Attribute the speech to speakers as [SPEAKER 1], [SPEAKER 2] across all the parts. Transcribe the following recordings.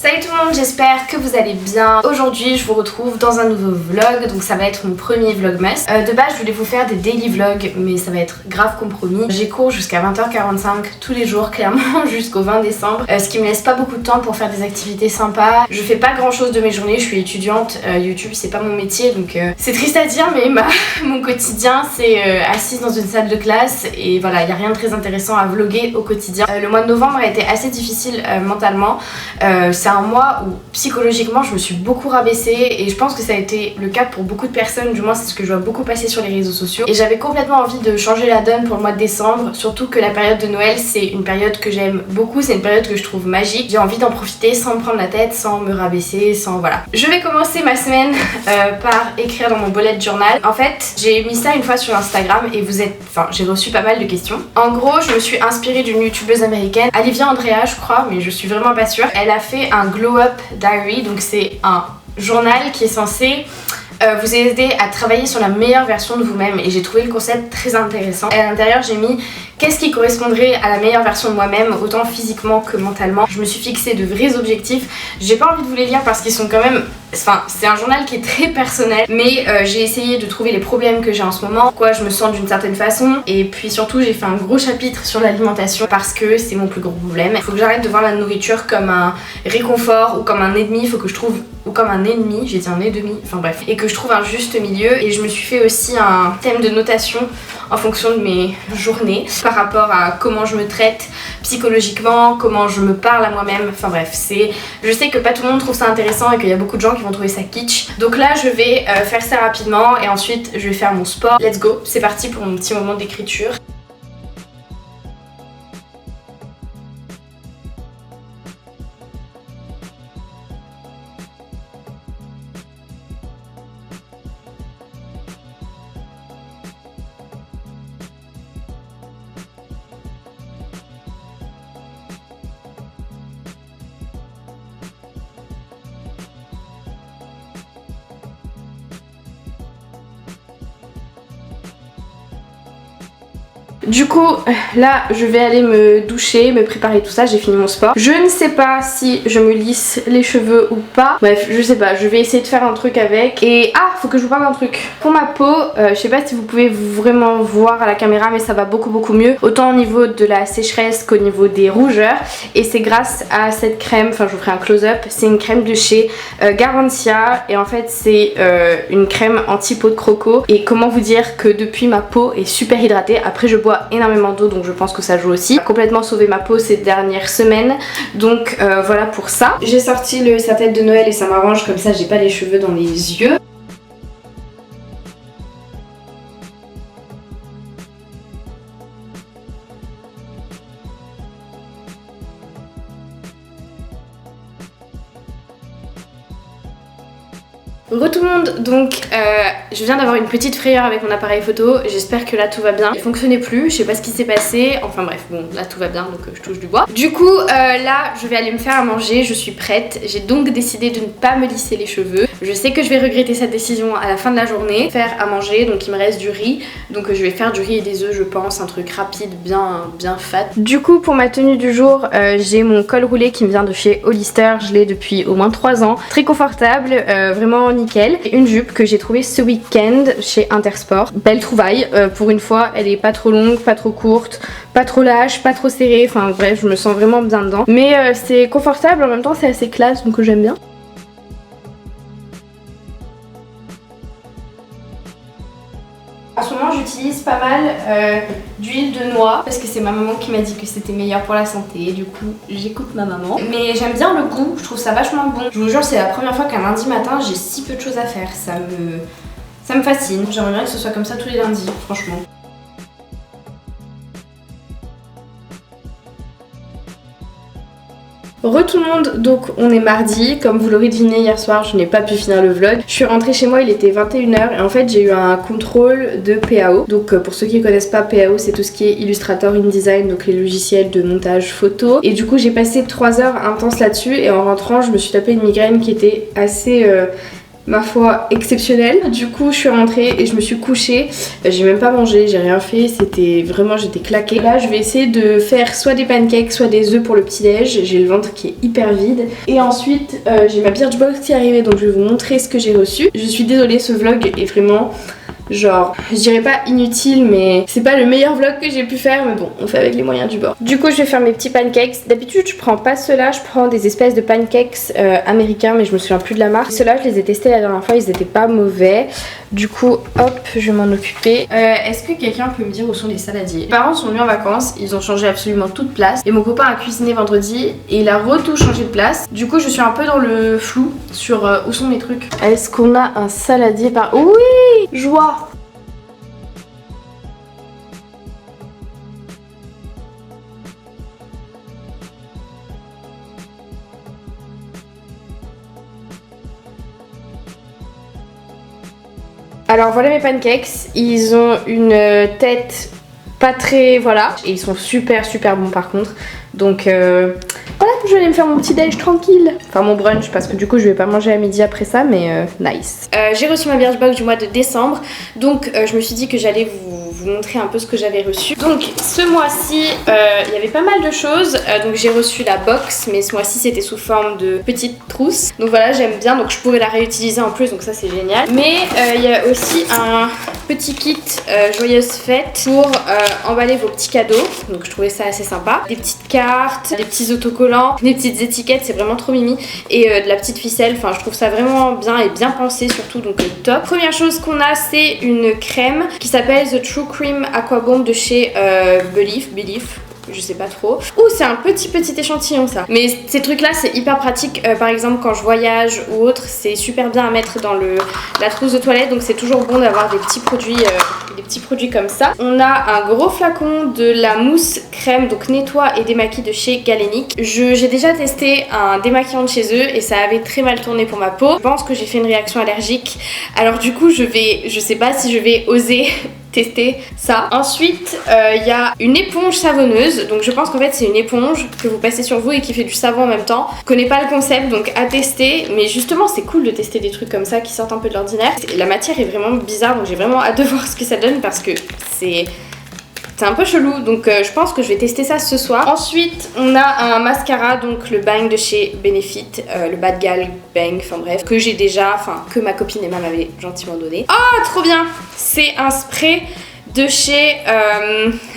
[SPEAKER 1] Salut tout le monde, j'espère que vous allez bien. Aujourd'hui je vous retrouve dans un nouveau vlog, donc ça va être mon premier vlogmas. De base je voulais vous faire des daily vlogs, mais ça va être grave compromis. J'ai cours jusqu'à 20h45 tous les jours, clairement jusqu'au 20 décembre. Ce qui me laisse pas beaucoup de temps pour faire des activités sympas. Je fais pas grand chose de mes journées, je suis étudiante, YouTube c'est pas mon métier, donc c'est triste à dire, mais mon quotidien c'est assise dans une salle de classe et voilà, il y a rien de très intéressant à vlogger au quotidien. Le mois de novembre a été assez difficile mentalement. C'est un mois où psychologiquement je me suis beaucoup rabaissée et je pense que ça a été le cas pour beaucoup de personnes, du moins c'est ce que je vois beaucoup passer sur les réseaux sociaux. Et j'avais complètement envie de changer la donne pour le mois de décembre, surtout que la période de Noël c'est une période que j'aime beaucoup, c'est une période que je trouve magique. J'ai envie d'en profiter sans me prendre la tête, sans me rabaisser, sans voilà. Je vais commencer ma semaine par écrire dans mon bullet journal. En fait j'ai mis ça une fois sur Instagram et j'ai reçu pas mal de questions. En gros je me suis inspirée d'une youtubeuse américaine, Olivia Andrea je crois, mais je suis vraiment pas sûre. Elle a fait un glow up diary, donc c'est un journal qui est censé vous aider à travailler sur la meilleure version de vous-même, et j'ai trouvé le concept très intéressant. Et à l'intérieur j'ai mis qu'est-ce qui correspondrait à la meilleure version de moi-même, autant physiquement que mentalement. Je me suis fixé de vrais objectifs. J'ai pas envie de vous les lire parce qu'ils sont quand même... c'est un journal qui est très personnel, mais j'ai essayé de trouver les problèmes que j'ai en ce moment, pourquoi je me sens d'une certaine façon, et puis surtout j'ai fait un gros chapitre sur l'alimentation parce que c'est mon plus gros problème. Il faut que j'arrête de voir la nourriture comme un réconfort ou comme un ennemi, il faut que je trouve... ou comme un ennemi, j'ai dit un ennemi, enfin bref, et que je trouve un juste milieu. Et je me suis fait aussi un thème de notation en fonction de mes journées par rapport à comment je me traite psychologiquement, comment je me parle à moi-même, enfin bref, je sais que pas tout le monde trouve ça intéressant et qu'il y a beaucoup de gens qui vont trouver ça kitsch. Donc là je vais faire ça rapidement et ensuite je vais faire mon sport. Let's go, c'est parti pour mon petit moment d'écriture. Du coup là je vais aller me doucher, me préparer tout ça, j'ai fini mon sport. Je ne sais pas si je me lisse les cheveux ou pas. Bref je sais pas, je vais essayer de faire un truc avec. Et faut que je vous parle d'un truc. Pour ma peau, je sais pas si vous pouvez vraiment voir à la caméra, mais ça va beaucoup mieux. Autant au niveau de la sécheresse qu'au niveau des rougeurs. Et c'est grâce à cette crème, enfin je vous ferai un close-up. C'est une crème de chez Garantia. Et en fait c'est une crème anti-peau de croco. Et comment vous dire que depuis ma peau est super hydratée. Après je bois énormément d'eau, donc je pense que ça joue aussi. Complètement sauvé ma peau ces dernières semaines, donc voilà pour ça. J'ai sorti le serre-tête de Noël et ça m'arrange, comme ça j'ai pas les cheveux dans les yeux. Re tout le monde, donc je viens d'avoir une petite frayeur avec mon appareil photo, j'espère que là tout va bien. Il fonctionnait plus, je sais pas ce qui s'est passé, enfin bref, bon là tout va bien donc je touche du bois. Du coup là je vais aller me faire à manger, je suis prête, j'ai donc décidé de ne pas me lisser les cheveux. Je sais que je vais regretter cette décision à la fin de la journée. Faire à manger, donc il me reste du riz, donc je vais faire du riz et des œufs je pense, un truc rapide, bien fat. Du coup pour ma tenue du jour, j'ai mon col roulé qui me vient de chez Hollister, je l'ai depuis au moins 3 ans. Très confortable, vraiment nickel. Et une jupe que j'ai trouvée ce week-end chez Intersport. Belle trouvaille, pour une fois elle est pas trop longue, pas trop courte, pas trop lâche, pas trop serrée, enfin bref je me sens vraiment bien dedans. Mais c'est confortable, en même temps c'est assez classe donc j'aime bien. En ce moment j'utilise pas mal d'huile de noix parce que c'est ma maman qui m'a dit que c'était meilleur pour la santé, du coup j'écoute ma maman. Mais j'aime bien le goût, je trouve ça vachement bon. Je vous jure c'est la première fois qu'un lundi matin j'ai si peu de choses à faire, ça me fascine. J'aimerais bien que ce soit comme ça tous les lundis, franchement. Re tout le monde, donc on est mardi, comme vous l'aurez deviné hier soir je n'ai pas pu finir le vlog. Je suis rentrée chez moi, il était 21h et en fait j'ai eu un contrôle de PAO. Donc pour ceux qui ne connaissent pas, PAO c'est tout ce qui est Illustrator, InDesign, donc les logiciels de montage photo. Et du coup j'ai passé 3 heures intenses là-dessus et en rentrant je me suis tapé une migraine qui était assez ma foi exceptionnel. Du coup je suis rentrée et je me suis couchée, j'ai même pas mangé, j'ai rien fait, c'était vraiment, j'étais claquée. Là je vais essayer de faire soit des pancakes soit des œufs pour le petit déj, j'ai le ventre qui est hyper vide. Et ensuite j'ai ma Birchbox qui est arrivée, donc je vais vous montrer ce que j'ai reçu. Je suis désolée, ce vlog est vraiment genre, je dirais pas inutile, mais c'est pas le meilleur vlog que j'ai pu faire, mais bon, on fait avec les moyens du bord. Du coup je vais faire mes petits pancakes. D'habitude je prends pas ceux-là, je prends des espèces de pancakes américains, mais je me souviens plus de la marque. Ceux-là je les ai testés la dernière fois, ils étaient pas mauvais. Du coup hop, je vais m'en occuper. Est-ce que quelqu'un peut me dire où sont les saladiers? Mes parents sont venus en vacances, ils ont changé absolument toute place, et mon copain a cuisiné vendredi et il a tout changé de place. Du coup je suis un peu dans le flou sur où sont mes trucs. Est-ce qu'on a un saladier par... Oui, joie. Alors voilà mes pancakes, ils ont une tête pas très... voilà. Et ils sont super bons par contre. Donc voilà, je vais aller me faire mon petit déj tranquille. Enfin mon brunch parce que du coup je vais pas manger à midi après ça, mais nice. J'ai reçu ma Birchbox du mois de décembre. Donc je me suis dit que j'allais vous montrer un peu ce que j'avais reçu. Donc ce mois-ci il y avait pas mal de choses. Donc j'ai reçu la box, mais ce mois-ci c'était sous forme de petite trousse. Donc voilà, j'aime bien, donc je pourrais la réutiliser en plus, donc ça c'est génial. Mais il y a aussi un petit kit joyeuse fête pour emballer vos petits cadeaux. Donc je trouvais ça assez sympa. Des petites cartes, des petits autocollants, des petites étiquettes, c'est vraiment trop mimi. Et de la petite ficelle, enfin je trouve ça vraiment bien et bien pensé surtout, donc top. Première chose qu'on a, c'est une crème qui s'appelle The True Cream Aqua Bomb de chez Belief, je sais pas trop. Ouh, c'est un petit échantillon ça. Mais ces trucs là c'est hyper pratique, par exemple quand je voyage ou autre, c'est super bien à mettre dans la trousse de toilette, donc c'est toujours bon d'avoir des petits produits comme ça. On a un gros flacon de la mousse crème, donc nettoie et démaquille de chez Galenic. J'ai déjà testé un démaquillant de chez eux et ça avait très mal tourné pour ma peau. Je pense que j'ai fait une réaction allergique, alors du coup je sais pas si je vais oser tester ça. Ensuite il y a une éponge savonneuse, donc je pense qu'en fait c'est une éponge que vous passez sur vous et qui fait du savon en même temps. Je connais pas le concept, donc à tester, mais justement c'est cool de tester des trucs comme ça qui sortent un peu de l'ordinaire. La matière est vraiment bizarre, donc j'ai vraiment hâte de voir ce que ça donne parce que c'est un peu chelou, donc je pense que je vais tester ça ce soir. Ensuite on a un mascara, donc le Bang de chez Benefit, le Bad Gal Bang, enfin bref, que j'ai déjà, enfin que ma copine Emma m'avait gentiment donné. Oh trop bien, c'est un spray de chez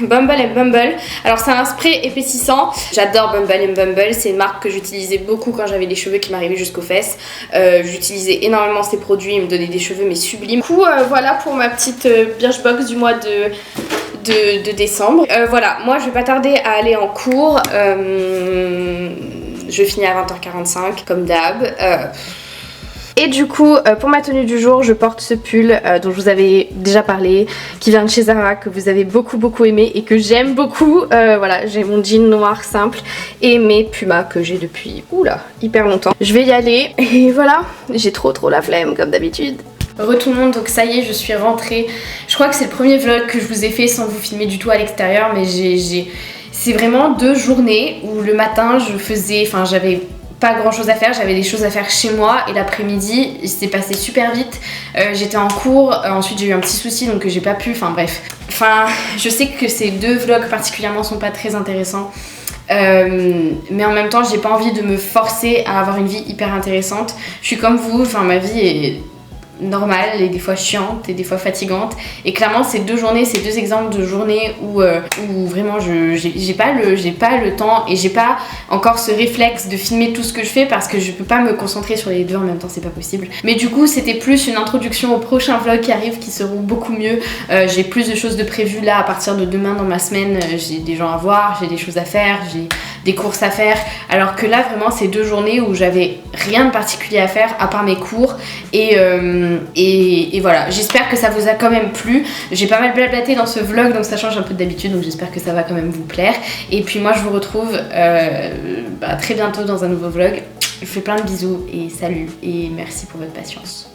[SPEAKER 1] Bumble & Bumble. Alors c'est un spray épaississant. J'adore Bumble & Bumble, c'est une marque que j'utilisais beaucoup quand j'avais des cheveux qui m'arrivaient jusqu'aux fesses. J'utilisais énormément ces produits, ils me donnaient des cheveux mais sublimes. Du coup voilà pour ma petite Birchbox du mois de décembre. Voilà, moi je vais pas tarder à aller en cours. Je finis à 20h45 comme d'hab. Et du coup pour ma tenue du jour je porte ce pull dont je vous avais déjà parlé, qui vient de chez Zara, que vous avez beaucoup aimé et que j'aime beaucoup. Voilà, j'ai mon jean noir simple et mes pumas que j'ai depuis hyper longtemps. Je vais y aller et voilà, j'ai trop la flemme comme d'habitude. Re tout le monde, donc ça y est, je suis rentrée. Je crois que c'est le premier vlog que je vous ai fait sans vous filmer du tout à l'extérieur, mais c'est vraiment 2 journées où le matin j'avais pas grand chose à faire, j'avais des choses à faire chez moi, et l'après-midi il s'est passé super vite. J'étais en cours, ensuite j'ai eu un petit souci donc j'ai pas pu, enfin bref. Enfin je sais que ces 2 vlogs particulièrement sont pas très intéressants, mais en même temps j'ai pas envie de me forcer à avoir une vie hyper intéressante. Je suis comme vous, enfin ma vie est normale et des fois chiante et des fois fatigante, et clairement ces 2 journées, ces 2 exemples de journées où vraiment j'ai pas le temps et j'ai pas encore ce réflexe de filmer tout ce que je fais parce que je peux pas me concentrer sur les 2 en même temps, c'est pas possible. Mais du coup c'était plus une introduction aux prochains vlogs qui arrivent, qui seront beaucoup mieux. J'ai plus de choses de prévues là à partir de demain dans ma semaine. J'ai des gens à voir, j'ai des choses à faire, j'ai des courses à faire, alors que là vraiment c'est 2 journées où j'avais rien de particulier à faire à part mes cours et voilà, j'espère que ça vous a quand même plu. J'ai pas mal blablaté dans ce vlog, donc ça change un peu d'habitude, donc j'espère que ça va quand même vous plaire. Et puis moi je vous retrouve très bientôt dans un nouveau vlog. Je vous fais plein de bisous et salut, et merci pour votre patience.